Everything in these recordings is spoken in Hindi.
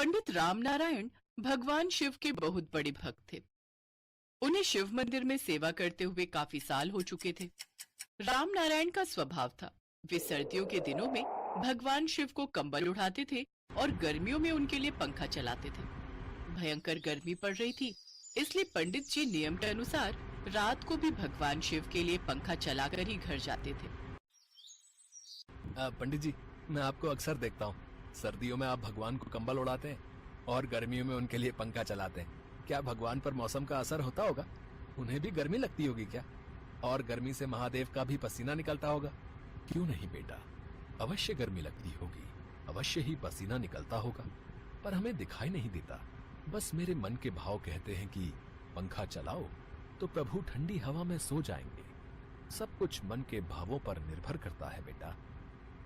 पंडित रामनारायण भगवान शिव के बहुत बड़े भक्त थे। उन्हें शिव मंदिर में सेवा करते हुए काफी साल हो चुके थे। रामनारायण का स्वभाव था, वे सर्दियों के दिनों में भगवान शिव को कंबल उड़ाते थे और गर्मियों में उनके लिए पंखा चलाते थे। भयंकर गर्मी पड़ रही थी, इसलिए पंडित जी नियम के अनुसार रात को भी भगवान शिव के लिए पंखा चलाकर ही घर जाते थे। पंडित जी, मैं आपको अक्सर देखता हूँ। सर्दियों में आप भगवान को कंबल उड़ाते हैं और गर्मियों में उनके लिए पंखा चलाते हैं। क्या भगवान पर मौसम का असर होता होगा? उन्हें भी गर्मी लगती होगी क्या? और गर्मी से महादेव का भी पसीना निकलता होगा। क्यों नहीं बेटा, अवश्य गर्मी लगती होगी, अवश्य ही पसीना निकलता होगा, पर हमें दिखाई नहीं देता। बस मेरे मन के भाव कहते हैं कि पंखा चलाओ तो प्रभु ठंडी हवा में सो जाएंगे। सब कुछ मन के भावों पर निर्भर करता है बेटा।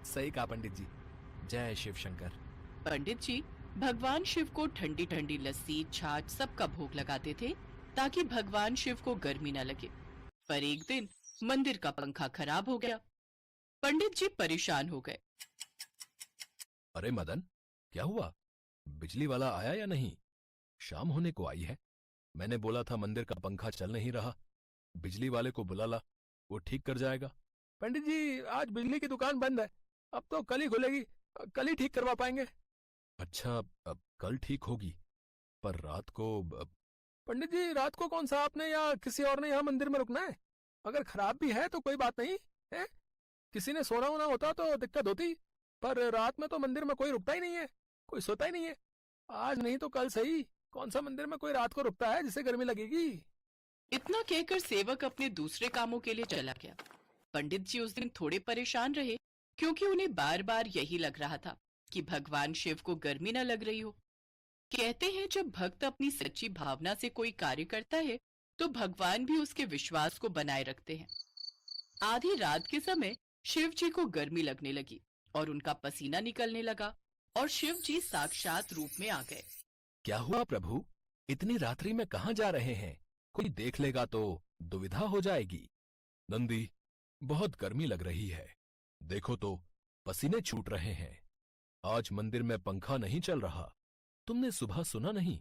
सही कहा पंडित जी। जय शिव शंकर। पंडित जी भगवान शिव को ठंडी ठंडी लस्सी, छाछ सबका भोग लगाते थे ताकि भगवान शिव को गर्मी न लगे। पर एक दिन मंदिर का पंखा खराब हो गया। पंडित जी परेशान हो गए। अरे मदन, क्या हुआ? बिजली वाला आया या नहीं? शाम होने को आई है। मैंने बोला था मंदिर का पंखा चल नहीं रहा, बिजली वाले को बुला ला, वो ठीक कर जाएगा। पंडित जी, आज बिजली की दुकान बंद है, अब तो कल ही खुलेगी, कल ही ठीक करवा पाएंगे। अच्छा, अब कल ठीक होगी, पर रात को पंडित जी, रात को कौन सा आपने या किसी और ने यहाँ मंदिर में रुकना है? अगर खराब भी है तो कोई बात नहीं है, किसी ने सोना होना होता तो दिक्कत होती, पर रात में तो मंदिर में कोई रुकता ही नहीं है, कोई सोता ही नहीं है। आज नहीं तो कल सही, कौन सा मंदिर में कोई रात को रुकता है जिसे गर्मी लगेगी। इतना कहकर सेवक अपने दूसरे कामों के लिए चला गया। पंडित जी उस दिन थोड़े परेशान रहे, क्योंकि उन्हें बार बार यही लग रहा था कि भगवान शिव को गर्मी न लग रही हो। कहते हैं जब भक्त अपनी सच्ची भावना से कोई कार्य करता है तो भगवान भी उसके विश्वास को बनाए रखते हैं। आधी रात के समय शिव जी को गर्मी लगने लगी और उनका पसीना निकलने लगा और शिव जी साक्षात रूप में आ गए। क्या हुआ प्रभु? इतनी रात्रि में कहाँ जा रहे हैं? कोई देख लेगा तो दुविधा हो जाएगी। नंदी, बहुत गर्मी लग रही है, देखो तो पसीने छूट रहे हैं। आज मंदिर में पंखा नहीं चल रहा। तुमने सुबह सुना नहीं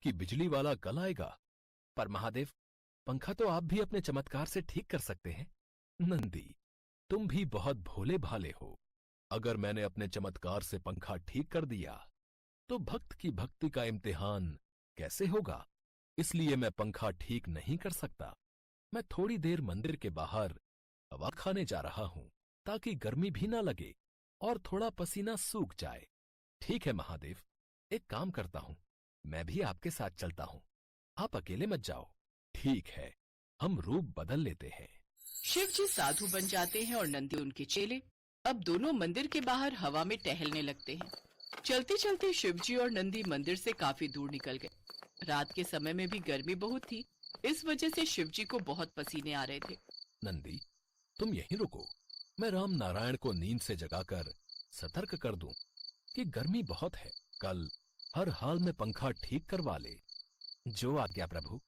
कि बिजली वाला कल आएगा? पर महादेव, पंखा तो आप भी अपने चमत्कार से ठीक कर सकते हैं। नंदी, तुम भी बहुत भोले भाले हो। अगर मैंने अपने चमत्कार से पंखा ठीक कर दिया तो भक्त की भक्ति का इम्तिहान कैसे होगा? इसलिए मैं पंखा ठीक नहीं कर सकता। मैं थोड़ी देर मंदिर के बाहर हवा खाने जा रहा हूं ताकि गर्मी भी ना लगे और थोड़ा पसीना सूख जाए। ठीक है महादेव, एक काम करता हूं, मैं भी आपके साथ चलता हूं, आप अकेले मत जाओ। ठीक है, हम रूप बदल लेते हैं। शिव जी साधु बन जाते हैं और नंदी उनके चेले। अब दोनों मंदिर के बाहर हवा में टहलने लगते हैं। चलते चलते शिव जी और नंदी मंदिर से काफी दूर निकल गए। रात के समय में भी गर्मी बहुत थी, इस वजह से शिव जी को बहुत पसीने आ रहे थे। नंदी, तुम यहीं रुको, मैं राम नारायण को नींद से जगाकर सतर्क कर दूं कि गर्मी बहुत है, कल हर हाल में पंखा ठीक करवा ले। जो आज्ञा प्रभु।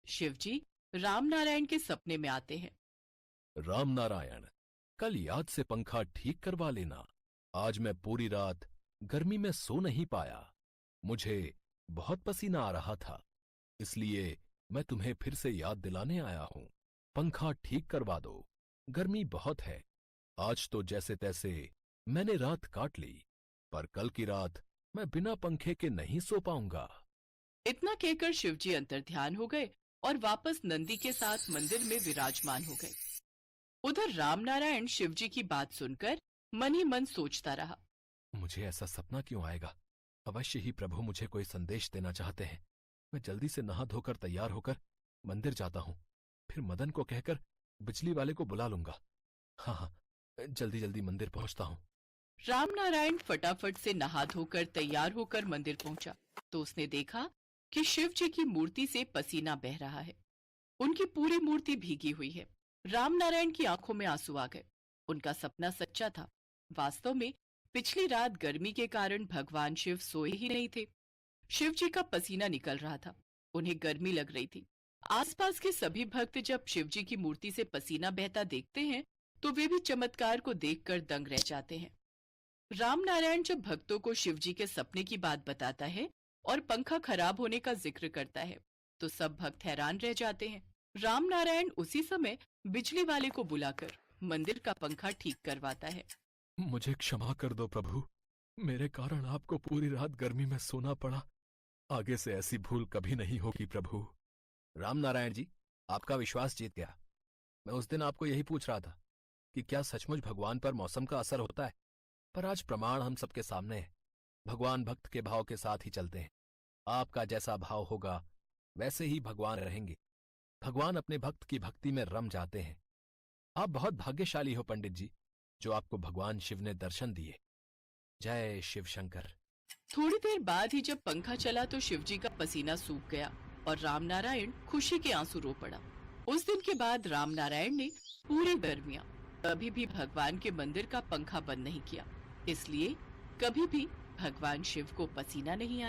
शिव जी राम नारायण के सपने में आते हैं। राम नारायण, कल याद से पंखा ठीक करवा लेना। आज मैं पूरी रात गर्मी में सो नहीं पाया, मुझे बहुत पसीना आ रहा था, इसलिए मैं तुम्हें फिर से याद दिलाने आया हूं। पंखा ठीक करवा दो, गर्मी बहुत है। आज तो जैसे तैसे मैंने रात काट ली, पर कल की रात मैं बिना पंखे के नहीं सो पाऊंगा। इतना कहकर शिव जी अंतर्ध्यान हो गए और वापस नंदी के साथ मंदिर में विराजमान हो गए। उधर राम नारायण शिव जी की बात सुनकर मन ही मन सोचता रहा। मुझे ऐसा सपना क्यों आएगा? अवश्य ही प्रभु मुझे कोई संदेश देना चाहते हैं। मैं जल्दी से नहा धोकर तैयार होकर मंदिर जाता हूँ, फिर मदन को कहकर बिजली वाले को बुला लूंगा। हाँ हाँ, जल्दी जल्दी मंदिर पहुंचता हूँ। राम नारायण फटाफट से नहा धोकर तैयार होकर मंदिर पहुंचा तो उसने देखा कि शिव जी की मूर्ति से पसीना बह रहा है। उनकी पूरी मूर्ति भीगी हुई है। राम नारायण की आंखों में आंसू आ गए। उनका सपना सच्चा था। वास्तव में पिछली रात गर्मी के कारण भगवान शिव सोए ही नहीं थे। शिव जी का पसीना निकल रहा था, उन्हें गर्मी लग रही थी। आसपास के सभी भक्त जब शिव जी की मूर्ति से पसीना बहता देखते हैं तो वे भी चमत्कार को देखकर दंग रह जाते हैं। राम नारायण जब भक्तों को शिवजी के सपने की बात बताता है और पंखा खराब होने का जिक्र करता है तो सब भक्त हैरान रह जाते हैं। राम नारायण उसी समय बिजली वाले को बुलाकर मंदिर का पंखा ठीक करवाता है। मुझे क्षमा कर दो प्रभु, मेरे कारण आपको पूरी रात गर्मी में सोना पड़ा। आगे से ऐसी भूल कभी नहीं होगी प्रभु। राम नारायण जी, आपका विश्वास जीत गया। मैं उस दिन आपको यही पूछ रहा था कि क्या सचमुच भगवान पर मौसम का असर होता है, पर आज प्रमाण हम सबके सामने है। भगवान भक्त के भाव के साथ ही चलते हैं। आपका जैसा भाव होगा वैसे ही भगवान रहेंगे। भगवान अपने भक्त की भक्ति में रम जाते हैं। आप बहुत भाग्यशाली हो पंडित जी, जो आपको भगवान शिव ने दर्शन दिए। जय शिव शंकर। थोड़ी देर बाद ही जब पंखा चला तो शिवजी का पसीना सूख गया और राम नारायण खुशी के आंसू रो पड़ा। उस दिन के बाद राम नारायण ने पूरी गर्मियां कभी भी भगवान के मंदिर का पंखा बंद नहीं किया। इसलिए कभी भी भगवान शिव को पसीना नहीं आया।